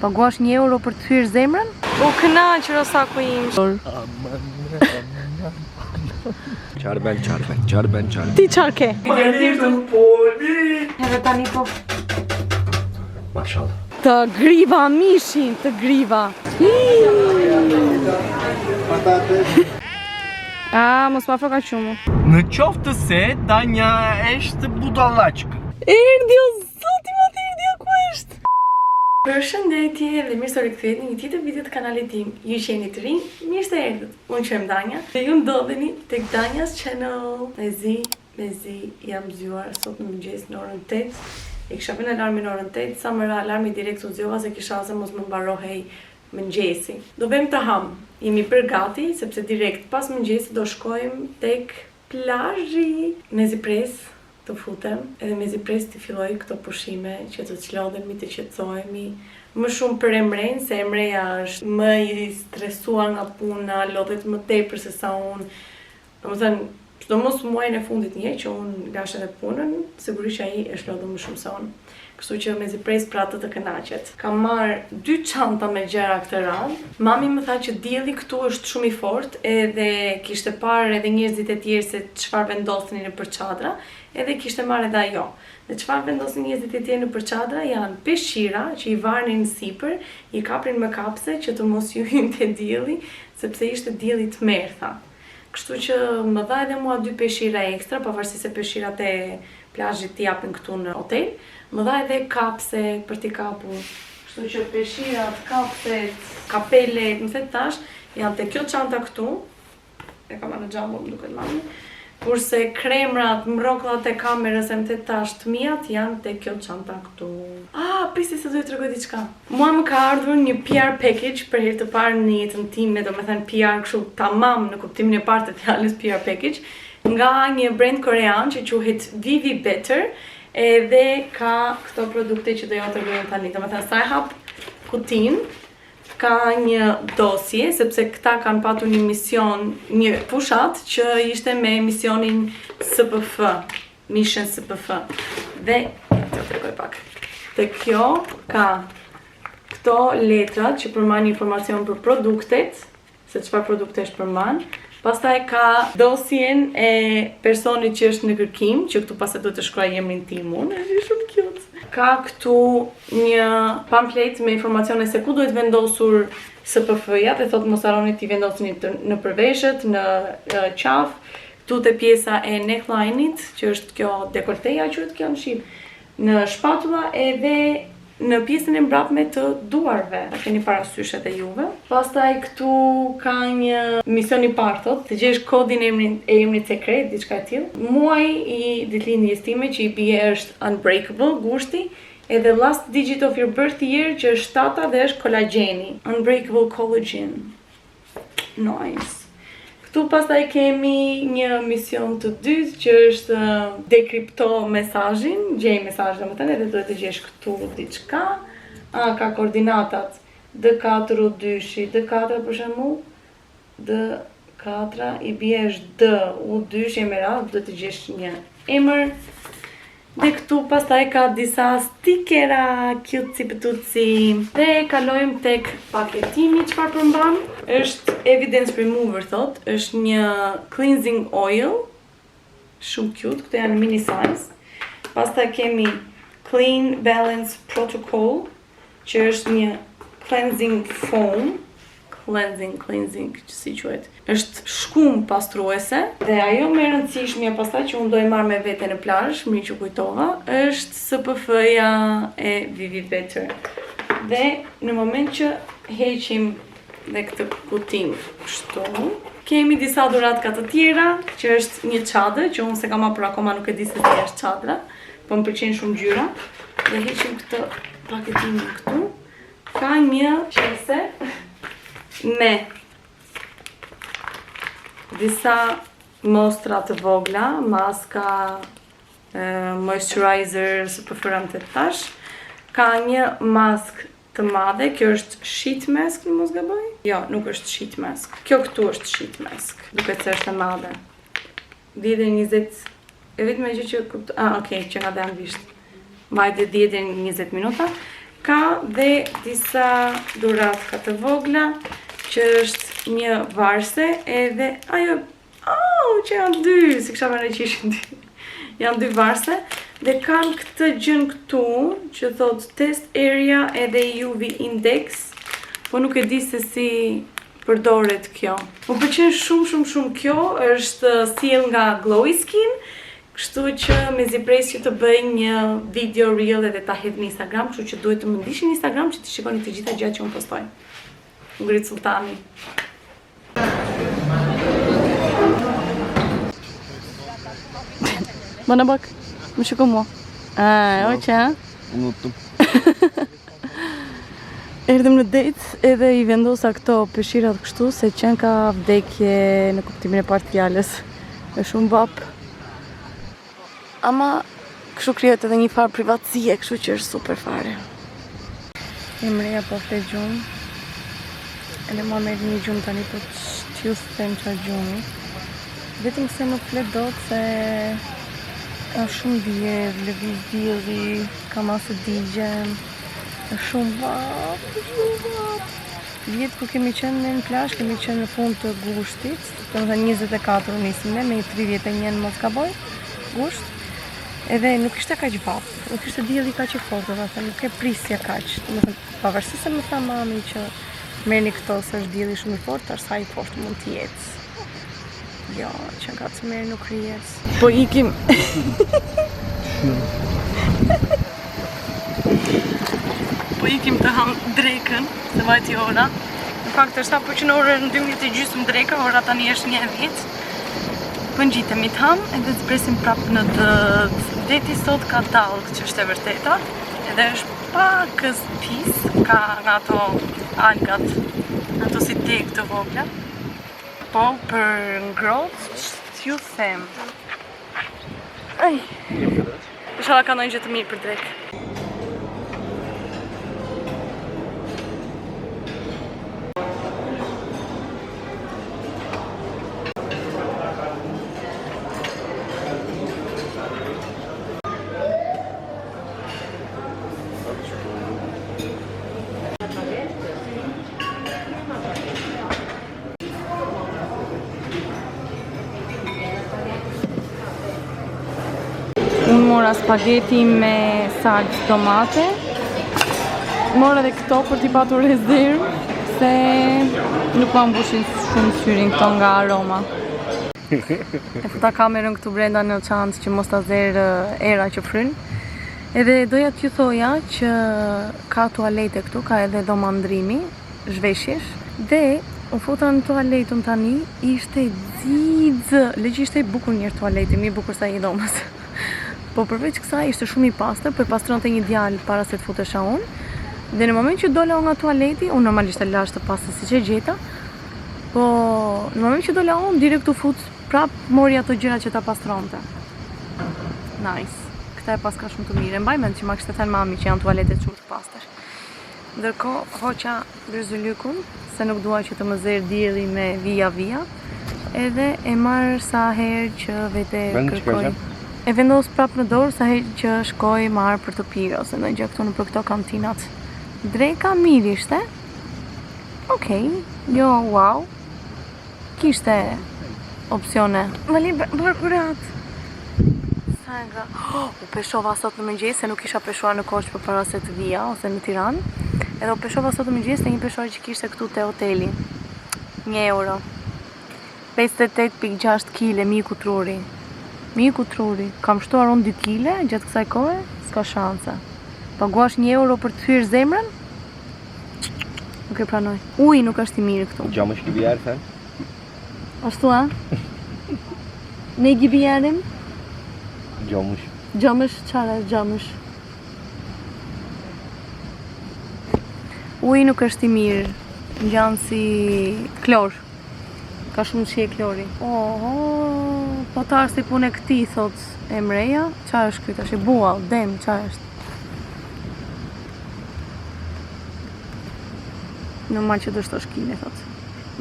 Paguash €1 për të hyrë zemrën? U kënaqur o sa ku im. Çarben. Ti çfarë ke? Edhe tani po. Mashallah. Të griva mishin, të griva. Mos ma froka qumë. Në qoftë se Danja është budallaqkë. Erdhi o zoti ma të erdhi o ku është? Përshëndetje dhe mirë se riktheheni në një tjetër video të kanalit tim. Ju që jeni të rinj, mirë se erdhët. Unë qëmë Danja dhe ju ndodheni tek Danja's Channel. Mezi jam zgjuar sot në mëngjes në orën 8. E kisha vënë alarmin në orën 8, sa më ra alarmi direkt u zgjova se kisha se mos më mbarohej mëngjesi. Do vëm të ham. Jemi përgati sepse direkt pas mëngjesit do shkojmë tek plazhi. Mezi pres të futem, edhe mezi pres të filloj këto pushime që të çlodhemi, të qetësohemi. Më shumë për Emren, se Emreja është më i stresuar nga puna, lodhet më tepër se sa unë. Domethënë, çdo mos muajin e fundit një që unë lash edhe punën, sigurisht që ai është lodhur më shumë se unë. Kështu që mezi pres për atë të kënaqet. Kam marrë 2 çanta me gjëra këtë radhë. Mami më tha që dielli këtu është shumë i fortë, edhe kishte parë edhe njerëzit e tjerë se çfarë vendosnin nëpër çadra, edhe kishte marrë edhe ajo. Dhe çfarë vendosin njerëzit e tjerë nëpër çadra janë peshqira që i varnin sipër, i kaprin me kapse që të mos ju hynte dielli, sepse ishte dielli të merrtha. Kështu që më dha edhe mua 2 peshqira ekstra, pavarësisht se peshqirat e plazhit t'i japin këtu në hotel. Më dha edhe kapse për t'i kapur. Kështu që peshqirat, kapset, kapelet, më the tash, janë te kjo çanta këtu. E kam në xhambo, më duket mami. Kurse kremrat, mrokullat e kamerës e më the tash të mijat janë te kjo çanta këtu. Prisi se do t'ju tregoj diçka. Mua më ka ardhur një PR package për herë të parë në jetën time, domethënë PR kështu tamam në kuptimin e parë të fjalës PR package, nga një brand korean që quhet Vivi Better. Edhe ka këto produkte që do ja tregojmë tani. Domethënë sa e hap kutin, ka një dosje, sepse këta kanë patur një mision, një fushat që ishte me misionin SPF, Mission SPF. Dhe t'ju tregoj pak. Te kjo ka këto letrat që përmban informacion për produktet, se çfarë produkte është përmban. Pastaj ka dosjen e personit që është në kërkim, që këtu pastaj do të shkruaj emrin tim unë, është shumë cute. Ka këtu një pamflet me informacione se ku duhet vendosur SPF-ja, dhe thotë mos harroni t'i vendosni në përveshët, në qafë, këtu te pjesa e neckline-it, që është kjo dekolteja quhet kjo në shqip, në shpatulla edhe në pjesën e mbrapme të duarve. A keni parasysh edhe juve. Pastaj këtu ka një mision i parë, thotë, të gjesh kodin e emrit sekret, diçka e tillë. Muaji i ditëlindjes time që i bie është Unbreakable, gushti, edhe last digit of your birth year që është 7 dhe është kolagjeni. Unbreakable collagen. Nice. Këtu pastaj kemi një mision të dytë që është dekripto mesazhin, gjej mesazhin domethënë, edhe duhet të gjesh këtu diçka. Ka koordinatat D4 U2, D4 për shembull, D4 i bie është D U2 e me radhë, duhet të gjesh një emër. Dhe këtu pastaj ka disa stikera, cutesy pëtuci. Dhe kalojmë tek paketimi çfarë përmban. Është evidence remover thot, është një cleansing oil. Shumë cute, këto janë mini size. Pastaj kemi Clean Balance Protocol, që është një cleansing foam. Cleansing, që si quhet. Është shkum pastruese dhe ajo më e rëndësishmja pastaj që unë do e marr me vete në plazh, mirë që kujtova, është SPF-ja e Vivi Better. Dhe në moment që heqim dhe këtë kutim kështu, kemi disa dhuratka të tjera, që është një çadër që unë se kam hapur akoma, nuk e di se si është çadra, po më pëlqen shumë ngjyra. Dhe heqim këtë paketimin këtu. Ka një qese me disa mostra të vogla, maska, moisturizer, SPF-ram të tash. Ka një mask të madhe, kjo është sheet mask, në mos gaboj? Jo, nuk është sheet mask. Kjo këtu është sheet mask, duket se është e madhe. 10-20, e vetëm gjë që kuptoj, okej, që nga dhe anglisht. Vajte 10-20 minuta. Ka dhe disa dhuratka të vogla, që është një varse edhe ajo, që janë dy, si kisha paraqitur dy. Janë dy varse dhe kanë këtë gjën këtu që thot test area edhe UV index, po nuk e di se si përdoret kjo. Më pëlqen shumë kjo, është sjell nga Glowy Skin, kështu që mezi pres që të bëj një video reel edhe ta hedh në Instagram, kështu që duhet të më ndiqni në Instagram që të shikoni të gjitha gjërat që unë postoj. Ngrit Sultani. Bana bak, më shiko mua. Oqe, Unuttum. erdhëm në date edhe i vendosa këto pëshirat kështu se qenë ka vdekje në kuptimin e parë të fjalës. Është shumë bap. Ama kështu krijohet edhe një farë privatësie, kështu që është super fare. Emreja po flet gjumë. Edhe mua merr një gjumë tani po t'ju them çfarë gjumi. Vetëm se nuk flet dot se ka shumë djerë, lëviz dielli, ka masë digjen. Është shumë vap. Vjetë ku kemi qenë në plazh, kemi qenë në fund të gushtit, domethënë 24 nisim ne, me 31 mos gaboj, gusht. Edhe nuk ishte kaq vap, nuk ishte dielli kaq i fortë, domethënë nuk e prisja kaq. Domethënë pavarësisht se më tha mami që merrni këto se është dielli shumë i fortë, tash sa i fortë mund të jetë. Jo, që nga të merë nuk rrihet. Po ikim. Po ikim të ham drekën, se vajti ora. Në fakt është apo që në orën 12:30 dreka, ora tani është 1:10. Po ngjitemi të ham, edhe të presim prapë në dët. Deti sot ka dallk, që është e vërteta, edhe është pak pis, ka nga ato algat, ato si deg të vogla. Po, për ngrohtë, t'ju them. Inshallah ka ndonjë gjë të mirë për drekë. Unë mora spageti me salcë tomate. Mora edhe këto për t'i patur rezervë, se nuk ma mbushin shumë syrin këto nga aroma. E futa kamerën këtu brenda në çantë që mos ta zerë era që fryn. Edhe doja t'ju thoja që ka tualete këtu, ka edhe dhomandrimi, zhveshjesh. Dhe u futa në tualetën tani, ishte xixë. Le që ishte i bukur njërë tualeti, mi bukur sa i dhomës. Po përveç kësaj ishte shumë i pastër, përpastronte një djalë para se të futesha unë. Dhe në moment që dola nga tualeti, unë normalisht e lash të pastër siç e gjeta. Po në moment që dola unë, direkt u fut prap mori ato gjëra që ta pastronte. Nice. Këta e pas ka shumë të mirë. Mbaj mend që ma kishte thënë mami që janë tualetet shumë të pastër. Ndërkohë hoqa gryzulykun, se nuk dua që të më zerë dielli me via. Edhe e marr sa herë që vete kërkoj. E vendos prapë në dorë sa herë që shkoj marr për të pirë ose ndonjë gjë këtu në për këto kantinat. Dreka mirë ishte. Okej, jo wow. Kishte opsione. Vali barkurat. Sa nga. U peshova sot në mëngjes, se nuk isha peshuar në Korçë përpara se të vija ose në Tiranë. Edhe u peshova sot në mëngjes te një peshore që kishte këtu te hoteli. 1 euro. 58.6 kg miku truri. Miku truri, kam shtuar unë 2 kile gjatë kësaj kohe, s'ka shanse. Paguash 1 euro për të hyrë zemrën? Nuk e pranoj. Uji nuk është i mirë këtu. Gjamësh gibi jarë, thënë? Ashtu, a? Ne gibi jarim? Gjamësh. Gjamësh, qara është gjamësh? Uji nuk është i mirë. Ngjanë si klor. Ka shumë shije klori. Po ta është i punë e këti, thot Emreja. Qa është këtë? Është i bua, dem, qa është? Në malë që dështë është kine, thot.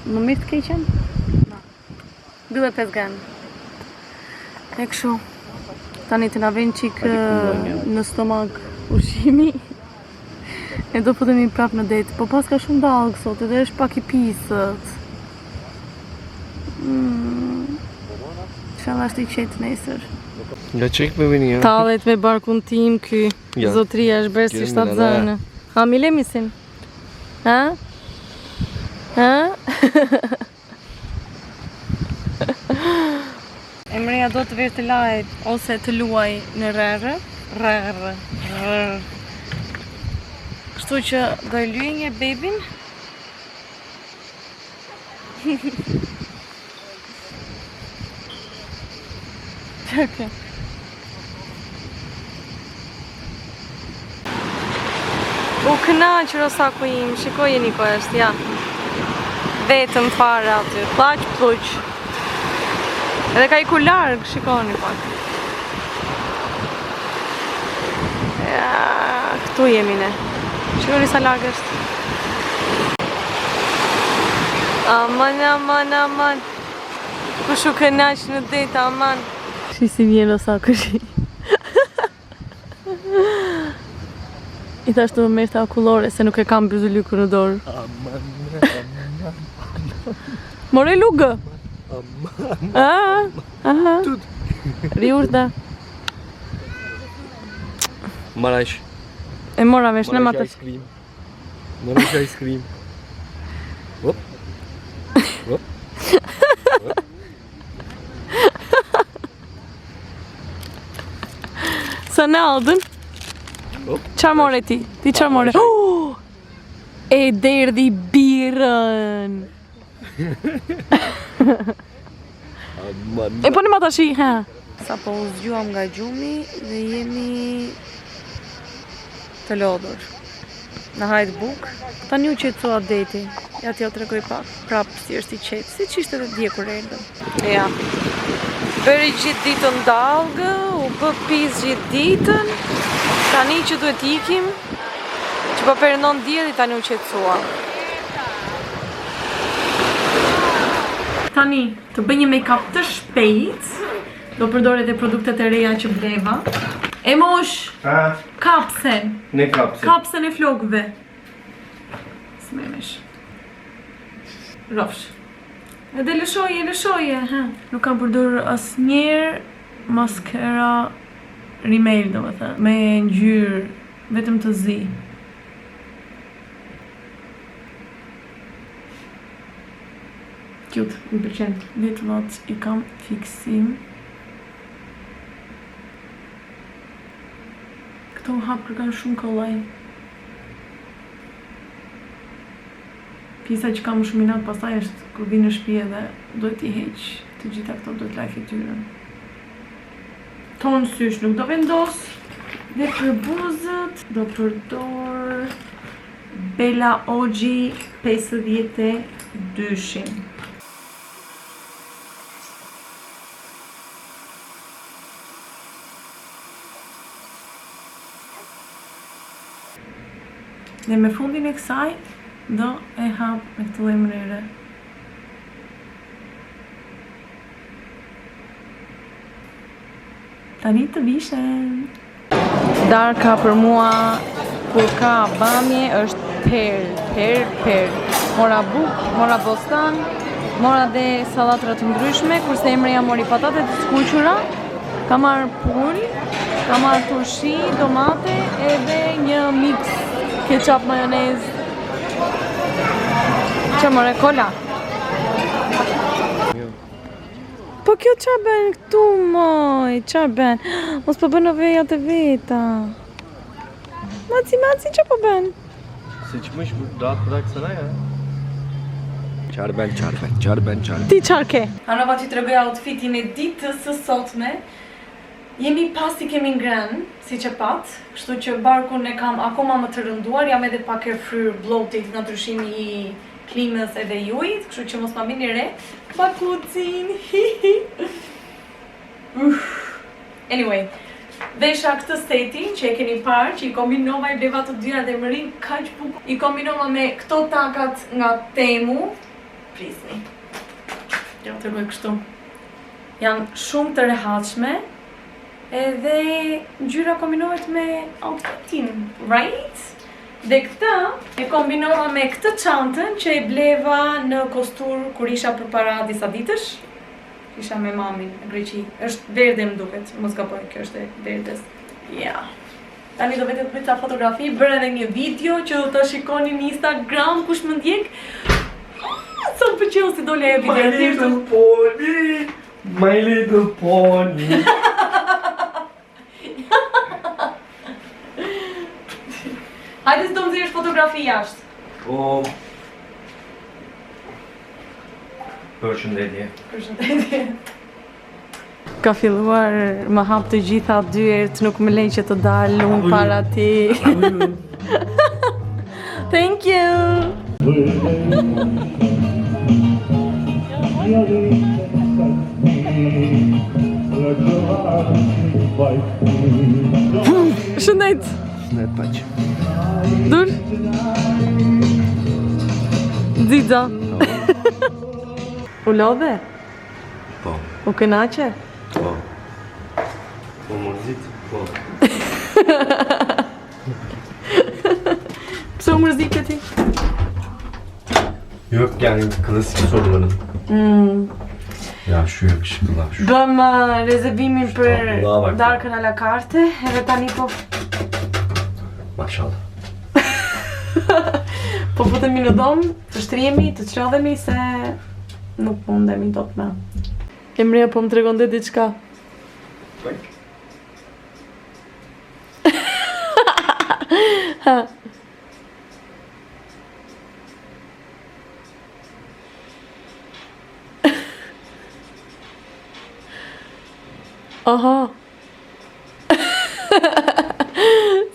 Më mirë të keqen? No. 2.5 gramë. E këshu. Tani të na vjen qik në stomak ushqimi. E do futemi prap në det, po pas ka shumë dallgë sot edhe është pak i pisët. Inshallah është i qetë nesër. Nga qek me vini, ja? Tallet me barkun tim ky. Ja. Zotria është bërë si shtatë zënë. Ha, mi lemisin? Ha? Ha? Emreja do të vesh të lajt ose të luaj në rrë. Kështu që do e lyej një bebin. Çka? U kënaqur o saku im, shikoj jeni ku është, ja. Vetëm fare aty, plaq pluq. Edhe ka iku larg, shikoni pak. Ja, këtu jemi ne. Shikoni sa larg është. Aman, aman, aman. Kush u kënaq në det, aman. Shi si vjen o saku shi. I thashtu më merrte akullore se nuk e kam byzylyku në dorë. Aman. More lugë. Aha. Tut. Riurda. Marash. E mora vesh në matë. Marash ice cream. Hop. Hop. Sa në aldën? Qarë more ti? Ti qarë more? E derdi birën. E po në ma tashi, ha? Sa po u zgjuam nga gjumi dhe jemi të lodhur. Në hajtë buk. Tani u qetësua deti. Ja t'ja tregoj pak. Prap si është i qetë. Si që ishte dhe dje kur erdëm. Ja. Bëri gjithë ditën dalgë, u bë pis gjithë ditën. Tani që duhet ikim, që po perëndon dielli, tani u qetësua. Tani, të bëj një make-up të shpejt. Do përdor edhe produktet e reja që bleva. E mosh, kapsen. Ne kapsen. Kapsen e flokëve. S'memesh. Rofsh. Edhe lëshoje, ha. Nuk kam përdor asnjëherë maskara Rimmel, domethënë, me ngjyrë vetëm të zi. Cute, më pëlqen. Vetë vat i kam fiksim. Këto hap kërkan shumë kollaj. Pjesa që kam më shumë inat pastaj është kur vi në shtëpi edhe duhet t'i heq të gjitha këto, duhet laj fytyrën. Tonë sysh nuk do vendos. Dhe për buzët do përdor Bella Oggi 52-shin. Dhe me fundin e kësaj do e hap me këtë lloj mënyre. Tani të vishem. Darka për mua kur ka bamje është per. Mora buk, mora bostan, mora dhe sallatra të ndryshme, kurse Emreja mori patate të skuqura, ka marrë pul, ka marrë turshi, domate edhe një mix ketchup majonez. Që more kola? Po kjo qa ben këtu, moj, qa ben? Mos po bën në veja të veta. Maci, që po ben? Se që më shbu da kësana, ja? Qarë ben. Ti qarë ke? Anova që të regoj outfitin e ditës së sotme. Jemi pas i kemi ngrënë, si që pat, kështu që barkun e kam akoma më të rënduar, jam edhe pak e fryrë bloated nga ndryshimi i klimës edhe i ujit, kështu që mos ma vini re. Bakucin, hihi. Anyway, vesha këtë setin që e keni parë, që i kombinova i bleva të dyja dhe më rinë kaq bukur. I kombinova me këto takat nga Temu. Prisni. Ja të rëgoj kështu. Janë shumë të rehatshme. Edhe ngjyra kombinohet me outfitin, right? Dhe këtë e kombinova me këtë çantën që e bleva në kostur kur isha përpara disa ditësh. Isha me mamin në Greqi. Është verde më duket, mos gaboj, kjo është e verdes. Ja. Tani do vetë të bëj ca fotografi, bërë edhe një video që do ta shikoni në Instagram kush më ndjek. Sa më pëlqeu si dole e video. My little pony. Hajde s'do më zirësh fotografi jashtë. Po... Përshëndetje. Përshëndetje. Ka filluar më hap të gjitha dyert, nuk më lej që të dal unë para ti. Thank you. Shëndet. Shëndet paq. Dur. Ziza. U lodhe? Po. U kënaqe? Po. Po mërzit? Po. Pse u mërzit ti? Yok yani klasik soruların. Ya şu yakışıklı şu. Bëm rezervimin për Allah'a bak. darkën a la carte, edhe tani po Maşallah. po futemi në dom, të shtrihemi, të çlodhemi se nuk mundemi dot më. Emreja po më tregonte diçka. Ha. Aha.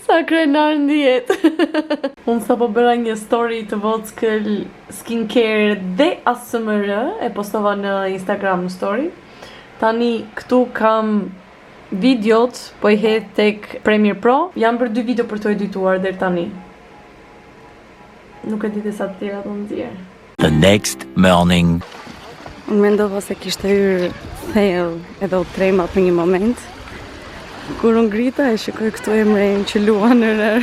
Sa krenar ndihet. Unë sa po bëra një story të Vockël skincare dhe ASMR, e postova në Instagram në story. Tani këtu kam videot, po i hedh tek Premiere Pro. Jam për 2 video për të edituar deri tani. Nuk e di sa të tjera do nxjerr. The next morning. Unë mendova se kishte hyrë thellë edhe u trema për një moment. Kur unë ngrita e shikoj këtu Emren që luan në rër.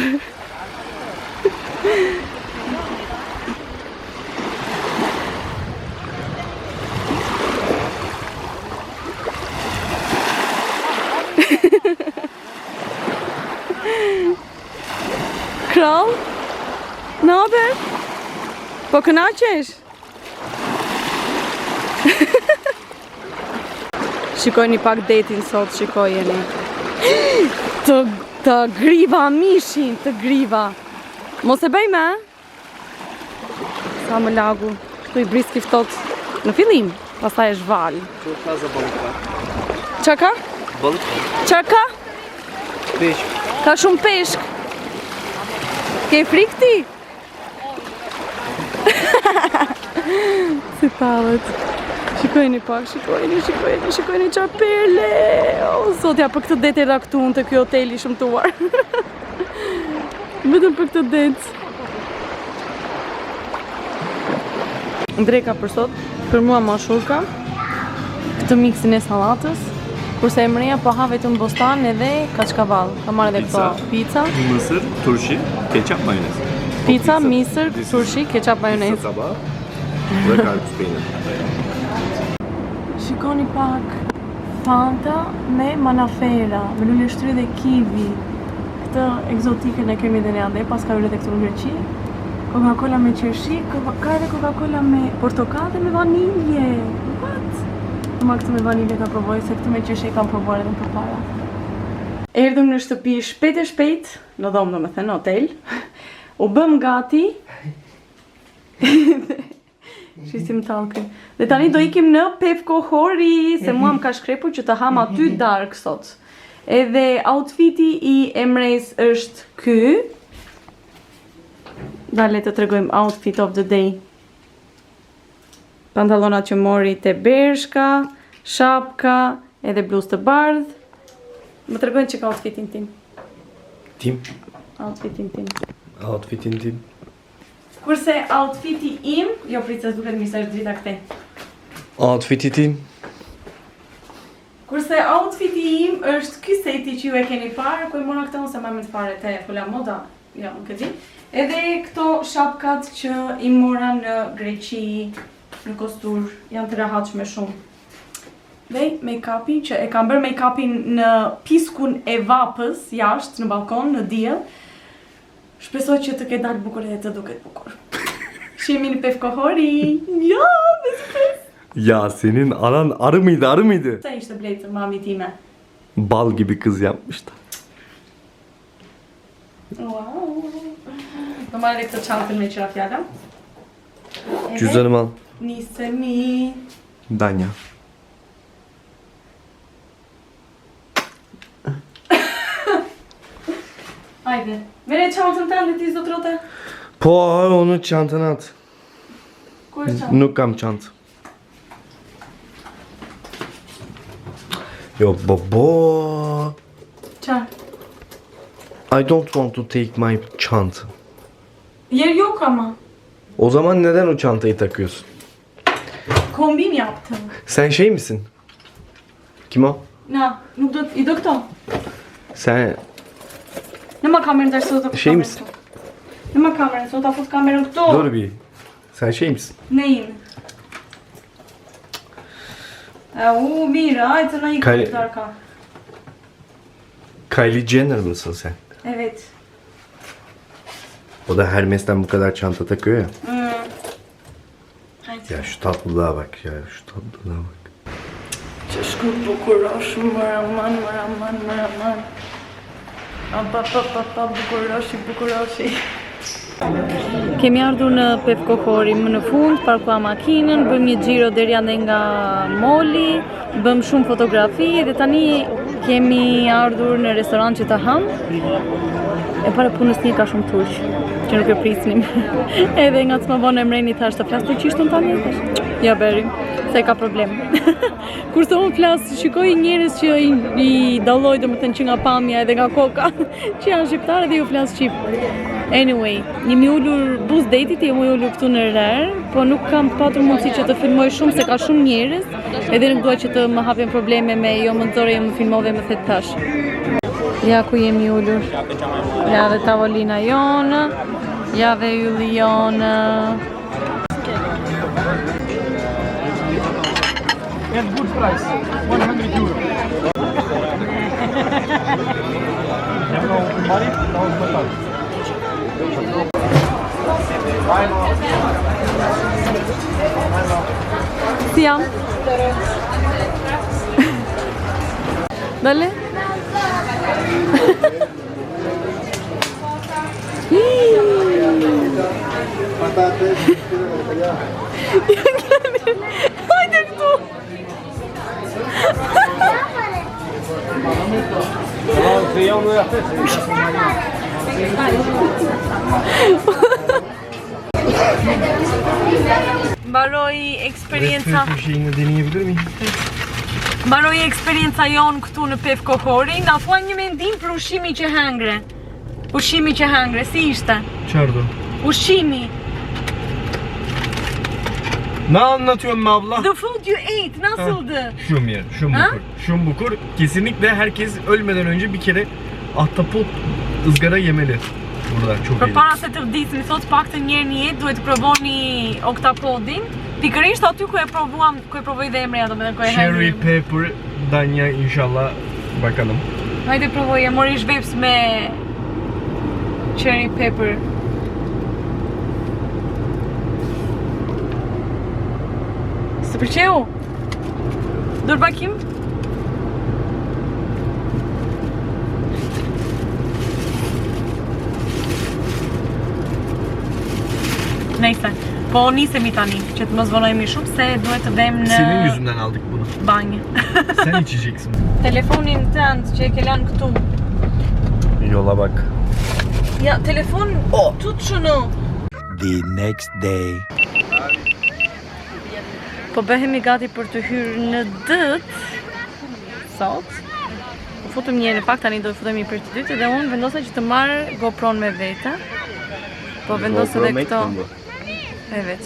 Krall? Naber? Po kënaqesh? Shikojni pak detin sot, shikojeni. Të griva mishin, të griva. Mos e bëj me? Sa më lagu. Këtu i briski ftot në fillim, pastaj e zhval. Çok fazla balık var. Qa ka? Balık var. Qa ka? Peshk. Ka shumë peshk. Ke frik ti? Si talët. Shikojni pak, shikojni qa perle. O, zotja, për këtë det e raktun të kjo hoteli shëmtuar. Vetëm për këtë det. Dreka për sot, për mua ma shurka, këtë miksin e salatës, kurse Emreja po ha vetëm bostan edhe kaçkavall. Ka marrë edhe këto pizza. Mısır, turşi, ketçap, mayonez. Pizza, misër, turshi, ketchup, mayonez. Pizza tabağı ve karpuz peyniri. Shikoni pak Fanta me manafera, me lule shtry dhe kiwi. Këtë egzotikën e kemi dhe ne ande, pas ka hyrë edhe këtu në Greqi. Coca-Cola me qershi, ka edhe Coca-Cola me portokallë dhe me vanilje. What? Ma këtë me vanilje ka provoj, se këtë me qershi kam provuar edhe më përpara. Erdhëm në shtëpi shpejt e shpejt, në dhomë do me thënë, në hotel. U bëm gati. Shisim talkën. Dhe tani do ikim në Pepco Hori, se mua më ka shkrepur që të ham aty dark sot. Edhe outfiti i Emrejs është ky. Dale të tregojmë outfit of the day. Pantallonat që mori te Bershka, shapka, edhe bluzë të bardh. Më tregojnë që ka outfitin tim. Tim. Outfitin tim. Outfitin tim. Kurse outfiti im, jo pritës duket mi se është drita këte. Outfiti tim. Kurse outfiti im është ky seti që ju e keni parë, ku e mora këtë unë se ma me të fare te Fula Moda, jo, nuk e di. Edhe këto shapkat që i mora në Greqi, në Kostur, janë të rehatshme shumë. Dhe make-upi që e kam bërë make-upin në piskun e vapës, jashtë, në balkon, në diell. Shpresoj që të ketë dalë bukur dhe të duket bukur. Shihemi në Pevkohori. Ja, me sipër. Yasin'in anan arı mıydı? Sa ishte blejtë mami time? Bal gibi kız yapmıştı. Wow. Do marrë edhe këtë çantën me qira fjala. Cüzdanımı al. Nisemi. Danja. Hajde. Mere çantën tënde ti zotrote. Po, onu çantana at. Ku është çanta? Nuk kam çantë. Yo baba. Çfarë? I don't want to take my çanta. Yer yok ama. O zaman neden o çantayı takıyorsun? Kombin yaptım. Sen şey misin? Kim o? Na, nuk do i do këto. Sen Në ma kamerën të ashtu të şey misin? Në ma kamerën, sot ta fut kamerën këto. Dur bir. Sen şey misin? Neyin? Mira, hajtë në i Kay- këtë arka. Kylie Jenner mısın sen? Evet. O da Hermes'ten bu kadar çanta takıyor ya. Hajtë. Ya şu tatlılığa bak ya. Şu tatlılığa bak. Që shku bukurosh, mëraman. Bukuroshi. Kemi ardhur në Pevkohori më në fund, parkua makinën, bëm një xhiro deri ande nga moli, bëm shumë fotografi dhe tani kemi ardhur në restoran që të ham. E para punës një ka shumë turq, që nuk e prisnim. Edhe nga të më vonë emreni thash të flas turqishtën tani? Ja beri, se ka problem. Kurse unë flas, shikoj njerëz që i dalloj domethënë që nga pamja edhe nga koka, që janë shqiptarë dhe ju flas shqip. Anyway, jemi ulur bus date-it, jemi ulur këtu në Rer, po nuk kam patur mundësi që të filmoj shumë se ka shumë njerëz, edhe nuk dua që të më hapen probleme me jo më nxorë, jo më filmove, më the tash. Ja ku jemi ulur. Ja dhe tavolina jonë, ja dhe ylli jonë. At good price, 100 euro. Si jam? Dale? Hajde këtu! Mbaroi eksperienca. Şeyini deneyebilir miyim? Mbaroi eksperienca jonë këtu në Pevkohori. Na thua një mendim për ushqimin që hangre. Ushqimi që hangre, si ishte? Çardo. Ushqimi. Ne anlatıyorsun abla? The food you ate, nasıldı? Şum bukur. Şum bukur. Kesinlikle herkes ölmeden önce bir kere ahtapot ızgara yemeli. Burada çok iyi. Përpara se të vdisni, sot paktën një herë në jetë duhet të provoni oktapodin. Pikërisht aty ku e provoj dhe emreja, domethënë ku e Cherry pepper Danya inşallah bakalım. Hajde provoje, mori zhveps me cherry pepper. Së pëlqeu? Dur bakim? Neyse, po nisemi tani, që të mos vonojmë shumë se duhet të vem në Senin yüzünden aldık bunu. banjë. Sen içeceksin. Telefonin tënd që e ke lanë këtu. Yola bak. Ja, telefon tut shunu. The next day. Po bëhemi gati për të hyrë në dët sot. U futëm një në fakt, tani do të futemi për të dytë dhe unë vendosa që të marr GoPro-n me vete. Po vendos edhe këto. Evet.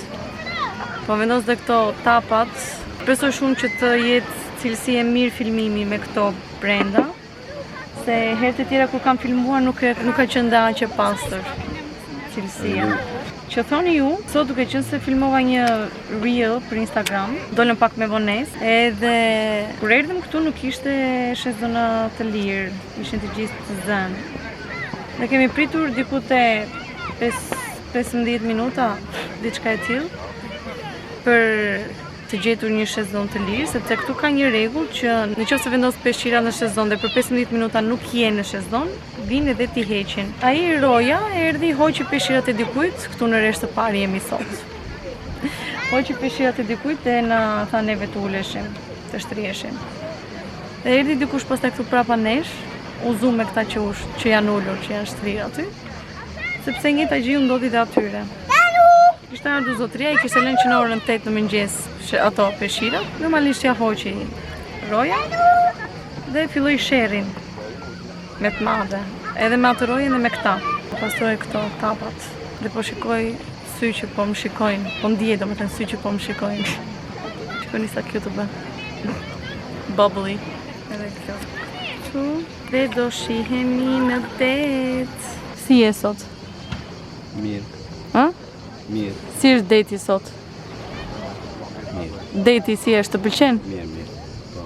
Po vendos dhe këto tapat. Besoj shumë që të jetë cilësi e mirë filmimi me këto brenda. Se herët e tjera kur kam filmuar nuk ka qenë aq e pastër. cilësia. Që thoni ju, sot duke qenë se filmova një reel për Instagram, dolën pak me vonesë, edhe kur erdhëm këtu nuk ishte shezona të lirë, ishin të gjithë të zënë. Ne kemi pritur diku te 15 minuta, diçka e tillë, për të gjetur një shezon të lirë, sepse këtu ka një rregull që nëse vendos peshqira në shezon dhe për 15 minuta nuk je në shezon, vinë edhe t'i heqin. Ai roja erdhi hoqi peshqirat e dikujt, këtu në rresht të parë jemi sot. Hoqi peshqirat e dikujt dhe na tha neve të uleshim, të shtrieshim. Dhe erdhi dikush pastaj këtu prapa nesh, u zu me këta që janë ulur, që janë shtrirë aty, sepse njëjta gjë u ndodhi dhe atyre. Kishte ardhur zotëria, i kishte lënë që në orën 8 në mëngjes ato peshqirat, normalisht ja hoqi roja dhe filloi sherrin me të madhe, edhe me atë rojën dhe me këta. Pastaj këto tapat dhe po shikoj sy që po më shikojnë, po ndjej domethënë sy që po më shikojnë. Shikoni sa cute bë. Bubbly. Edhe kjo. Kështu dhe do shihemi në det. Si je sot? Mirë. Ha? Mirë. Si është deti sot? Mirë. Deti si është, të pëlqen? Mirë. Po.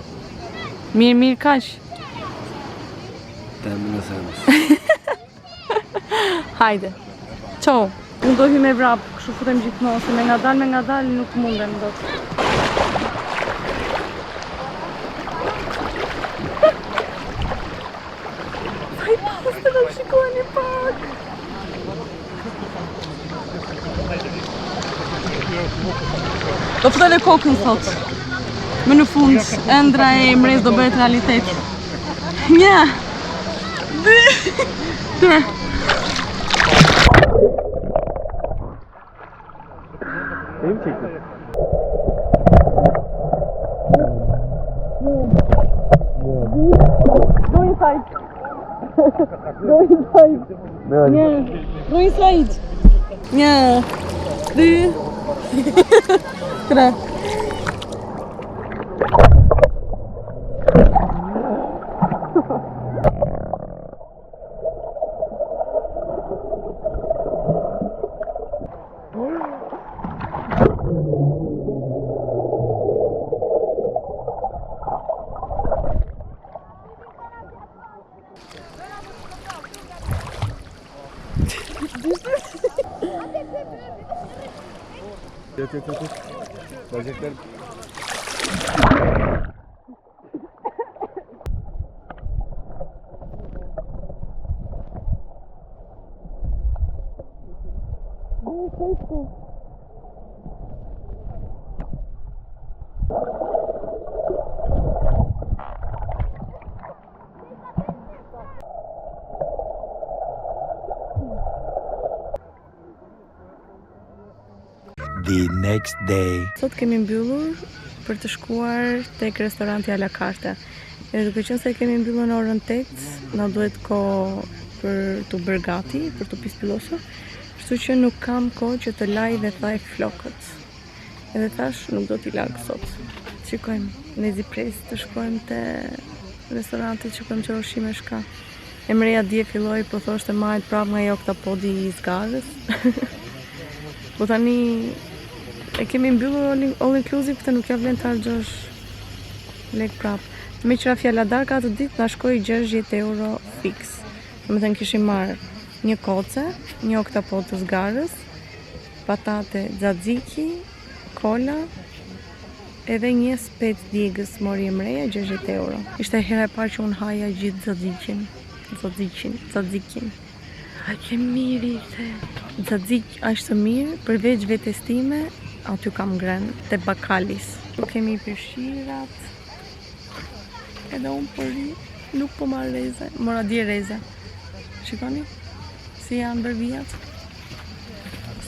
Mirë kaq. Të më në senës. Hajde. Qo. Unë do hy me vrap, kështu futem gjithmonë, se me nga dal nuk mundem dot. Aj pas të nuk shikojni pak. Do fëtën e kokën thot. Më në fund, ëndra e mrez do bëhet realitet. Një. Dy. Tre. Go inside. Go inside. Nie. Go inside. Nie. Dy. Tre. Yat. Bacaklar. The next day. Sot kemi mbyllur për të shkuar tek restoranti a la carte. Edhe duke qenë se kemi mbyllur në orën 8, na duhet kohë për të bërë gati, për të pispillosur. Kështu që nuk kam kohë që të laj dhe thaj flokët. Edhe thash nuk do t'i lag sot. Shikojmë, ne zi pres të shkojmë te restoranti që kam qenë ushqime shka. Emreja dje filloi po thoshte majt prap nga jo këta podi i zgarës. Po tani e kemi mbyllur all inclusive, këtë nuk ja vlen të harxhosh lek prap. Me qëra fjalla darka atë ditë na shkoi 60 euro fix. Domethënë kishim marrë një koce, një oktapod të zgarës, patate tzatziki, kola, edhe një spec djegës mori Emreja 60 euro. Ishte hera e parë që unë haja gjithë tzatzikin. A që mirë ishte. Tzatziki ashtë mirë, përveç vetes time, aty kam ngrenë, te bakalis. Kemi peshqirat, edhe unë përri, nuk po marrë reze, mora dje reze. Shikoni, si janë bërvijat.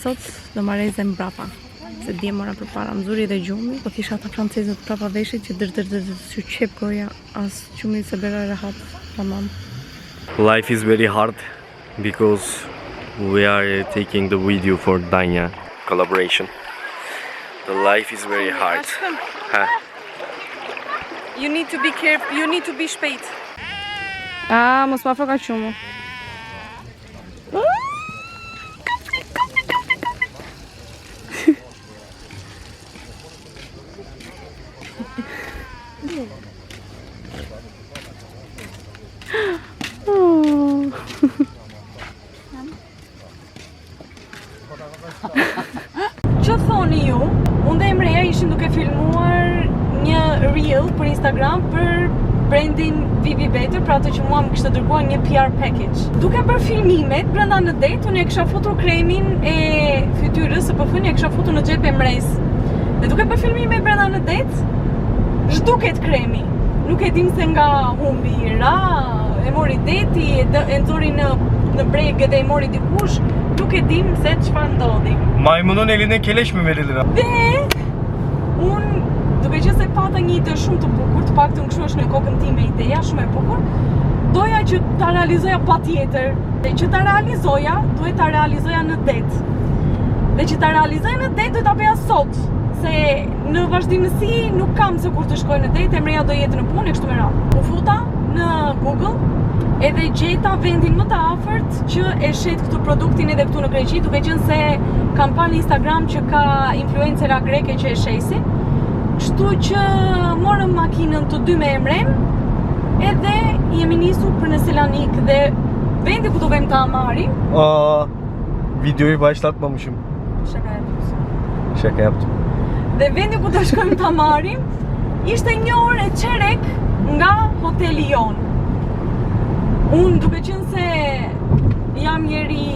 Sot do marrë reze mbrapa, se dje mora për para mzuri dhe gjumi, po kisha ata francezët prapa veshit që dër, që qep goja, as gjumi se bera rehat, tamam. Life is very hard because we are taking the video for Danja collaboration. The life is very hard. Ha. You need to be careful, you need to be shpejt. Mos ma foka qumu. Kapri. Që thoni ju, unë dhe Emreja ishim duke filmuar një reel për Instagram për brandin Vivi Better, pra ato që mua më kishte dërguar një PR package. Duke bërë filmimet brenda në det, unë e kisha futur kremin e fytyrës së pëfën, e kisha futur në xhep Emrejs. Dhe duke bërë filmimet brenda në det, zhduket kremi. Nuk e dim se nga humbi i ra, e mori deti, e nxori në bregë dhe e mori dikush, nuk e dim se çfarë ndodhi. Maymunun eline keleş mi verilir? Dhe unë, duke që se pata një ide shumë të bukur, të paktën kështu është në kokën time ideja shumë e bukur, doja që ta realizoja patjetër. Dhe që ta realizoja, duhet ta realizoja në det. Dhe që ta realizoja në det, duhet ta bëja sot. Se në vazhdimësi nuk kam se kur të shkoj në det, Emreja do jetë në punë e kështu me radhë. U futa në Google edhe gjeta vendin më të afërt që e shet këtë produktin edhe këtu në Greqi, duke qenë se kam parë në Instagram që ka influencera greke që e shesin. Kështu që morëm makinën të dy me Emrem edhe jemi nisur për në Selanik dhe vendi ku do vem ta marrim. Videoyu başlatmamışım. Şaka yaptım. Dhe vendi ku do shkojmë ta marrim ishte 1 orë e çerek nga hoteli jon. Unë duke qenë se jam njeri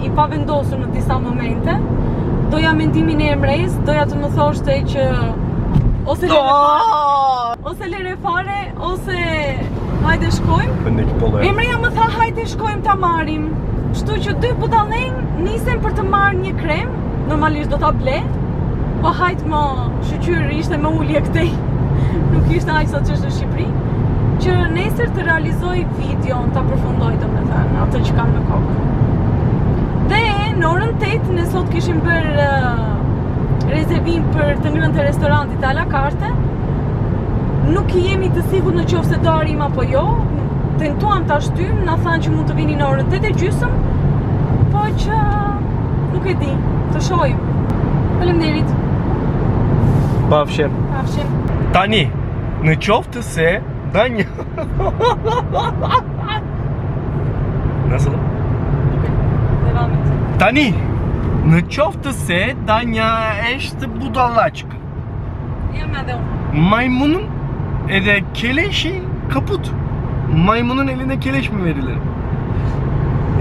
i pavendosur në disa momente, doja mendimin e Emrejs, doja të më thoshte që ose lere fare, ose hajde shkojmë. Öndeki polo. Emreja më tha hajde shkojmë ta marrim. Kështu që dy budallën nisem për të marrë një krem, normalisht do ta ble, po hajt më shqyr ishte me ulje këtej. Nuk ishte aq sa ç'është në Shqipëri. Që nesër të realizoj videon, ta përfundoj domethënë atë që kam në kokë. Dhe në orën 8 ne sot kishim bërë rezervim për të ngrënë të restorantit a la carte. Nuk jemi të sigurt në qoftë se do arrim apo jo. Tentuam ta shtym, na thanë që mund të vini në orën 8:30, po që nuk e di, të shohim. Faleminderit. Pafshim. Pafshim. Tani, në qoftë se Danja. Nasıl? Devam et. Tani, në qoftë se Danja është budalaçka. Jam edhe unë. Maymunun edhe keleşi kaput. Maymunun eline keleş mi verilir?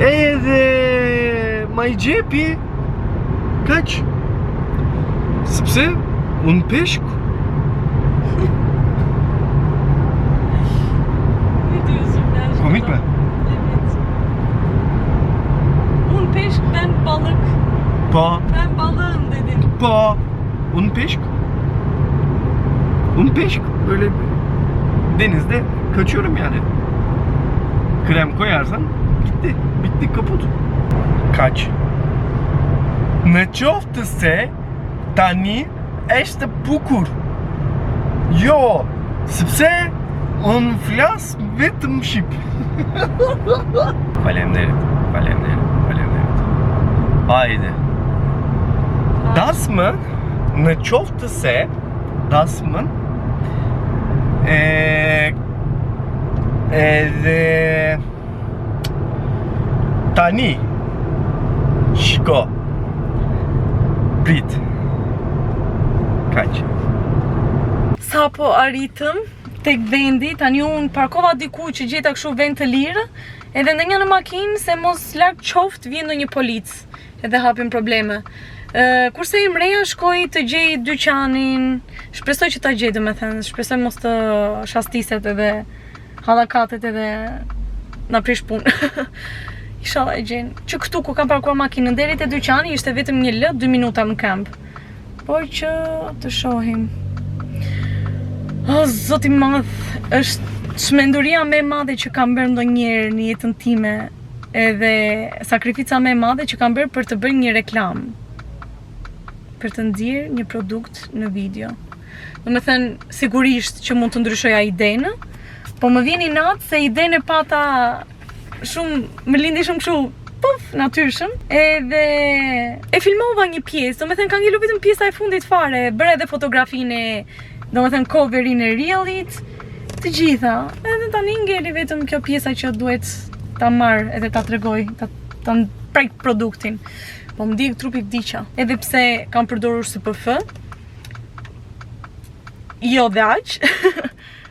Edhe maycepi kaç? Sepse unë peshku. Komik mi? Evet. Unë peshk, ben balık. Po. Ben balığım dedim. Po. Unë peshk. Unë peshk. Böyle denizde kaçıyorum yani. Krem koyarsan gitti. Bitti kaput. Kaç. Në qoftë se tani është bukur. Jo, sepse unë flas vetëm shqip. Faleminderit. Hajde. Dasmën në qoftë se dasmën edhe tani shko prit kaq. Sa po arritëm tek vendi, tani unë parkova diku që gjeta kështu vend të lirë, edhe ndonjë në makinë se mos larg qoftë vjen ndonjë polic, edhe hapim probleme. Kurse Emreja shkoi të gjej dyqanin, shpresoj që ta gjej domethënë, shpresoj mos të shastiset edhe hallakatet edhe na prish punë. Inshallah e gjen. Që këtu ku kam parkuar makinën deri te dyqani ishte vetëm 2 minuta në kamp. Por që të shohim. O, zoti madh, është çmenduria më e madhe që kam bërë ndonjëherë në jetën time, edhe sakrifica më e madhe që kam bërë për të bërë një reklam. Për të nxjerrë një produkt në video. Domethënë, sigurisht që mund të ndryshoja idenë, po më vjen inat se idenë e pata shumë, më lindi shumë kështu, puf, natyrshëm. Edhe e filmova një pjesë, domethënë ka ngjitur vetëm pjesa e fundit fare, bëra edhe fotografinë, domethënë coverin e reelit, të gjitha. Edhe tani ngeli vetëm kjo pjesa që duhet ta marr edhe ta tregoj, ta prek produktin. Po më djeg trupi vdiqa. Edhe pse kam përdorur SPF. Jo dhe aq.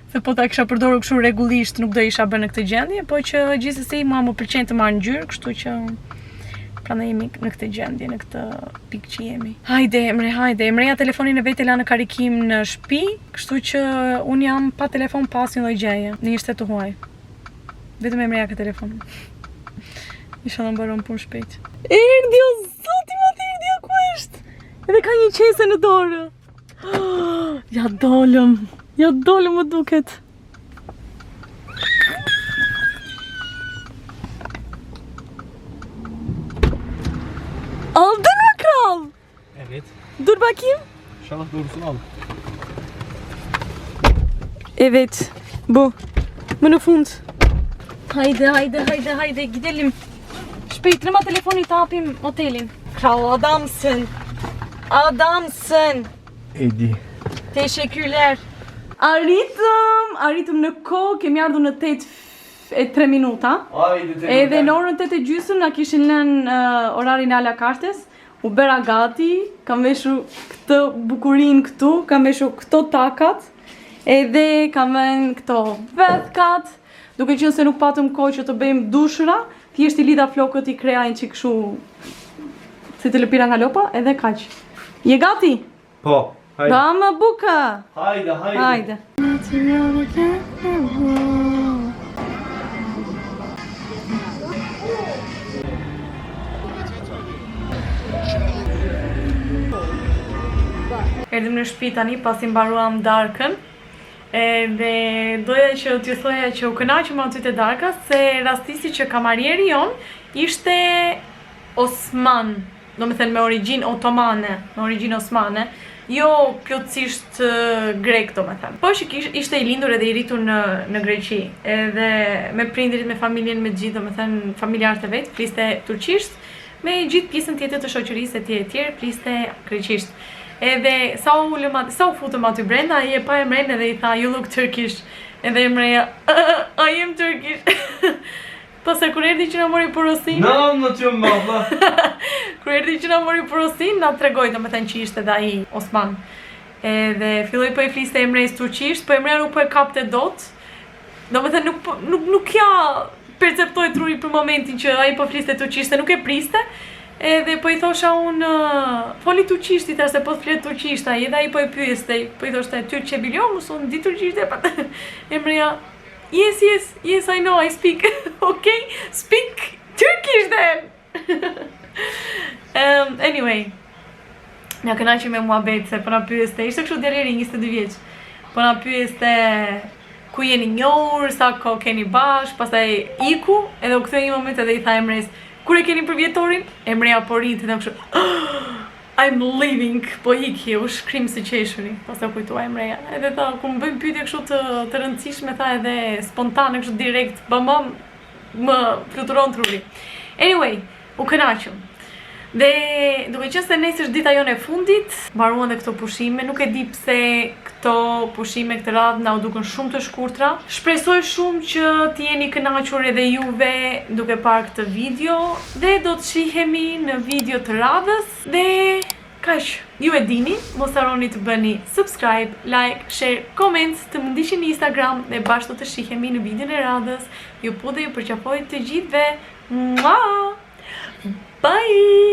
Se po ta kisha përdorur kështu rregullisht nuk do isha bërë në këtë gjendje, po që gjithsesi mua më pëlqen të marr ngjyrë, kështu që prandaj jemi në këtë gjendje, në këtë pikë që jemi. Hajde, Emre, hajde. Emreja telefonin e vet e la në karikim në shtëpi, kështu që un jam pa telefon pa asnjë lloj gjëje. Në një shtet të huaj. Vetëm Emreja ka telefon. Inshallah mbaron punë shpejt. Erdhi o zoti më erdhi ku është? Edhe ka një qese në dorë. Ja dolëm. Ja dolëm më duket. Aldın mı kral? Evet. Dur bakayım. İnşallah doğrusunu al. Evet. Bu. Më në fund. Hajde gidelim. Shpejtërima telefoni të hapim hotelin. Kral adamsın. Adamsın. Edi. Teşekkürler. Arritëm në kohë, kemi ardhur në 8:03 minuta. Edhe në orën 8:30 na kishin lënë orarin e a la cartes. U bëra gati, kam veshur këtë bukurinë këtu, kam veshur këto takat, edhe kam vënë këto vethkat, duke qenë se nuk patëm kohë që të bëjmë dushra, thjesht i lidha flokët, i kreja një çik kështu si të lëpira nga lopa, edhe kaq. Je gati? Po. Hajde. Da më buka! Hajde. Erdhëm në shtëpi tani pasi mbaruam darkën. Dhe doja që t'ju thoja që u kënaqem aty te darka se rastisi që kamarieri jon ishte Osman, domethënë me origjinë otomane, me origjinë osmane. Jo plotësisht grek domethënë. Po që ishte i lindur edhe i rritur në Greqi, edhe me prindrit, me familjen, me gjithë, domethënë familjarët e vet, fliste turqisht, me gjithë pjesën tjetër të shoqërisë etj, fliste greqisht. Edhe sa u futëm aty brenda, ai e pa Emren edhe i tha you look Turkish. Edhe Emreja I am Turkish. Pasa kur erdhi që na mori porosin. Ne anlatıyorum be abla? Kur erdhi që na mori porosin, na tregoi domethënë që ishte edhe ai Osman. Edhe filloi po i fliste Emres turqisht, po Emreja nuk po e kapte dot. Domethënë nuk ja perceptoi truri për momentin që ai po fliste turqisht, nuk e priste. Edhe po i thosha unë foli turqisht, i thashë po flet turqisht ai, edhe ai po i pyeste, po i thoshte Türkçe biliyor musun? Di turqisht e pa. Emreja Yes, I know, I speak. Okay, speak Turkish then. Anyway, na kënaqem me muhabet se po na pyeste, ishte kështu deri 22 vjeç. Po na pyeste ku jeni njohur, sa kohë keni bashkë, pastaj iku, edhe u ktheu një moment edhe i tha Emres, kur e keni për vjetorin? Emreja po rrit edhe kështu I'm leaving, po iki, u shkrim së qeshuri, pas të kujtua Emreja. Edhe tha, ku më bëjmë pyetje kështu të rëndësishme, tha edhe spontane, kështu direkt, bam, më fluturon truri. Anyway, u kënaqëm. Dhe duke qenë se nesër është dita jone e fundit, mbaruan dhe këto pushime, nuk e di pse këto pushime këtë radhë na u dukën shumë të shkurtra. Shpresoj shumë që të jeni kënaqur edhe juve duke parë këtë video dhe do të shihemi në video të radhës dhe kaq. Ju e dini, mos harroni të bëni subscribe, like, share, comment, të më ndiqni në Instagram dhe bashkë do të shihemi në videon e radhës. Ju po dhe ju përqafoj të gjithëve. Mua! Bye!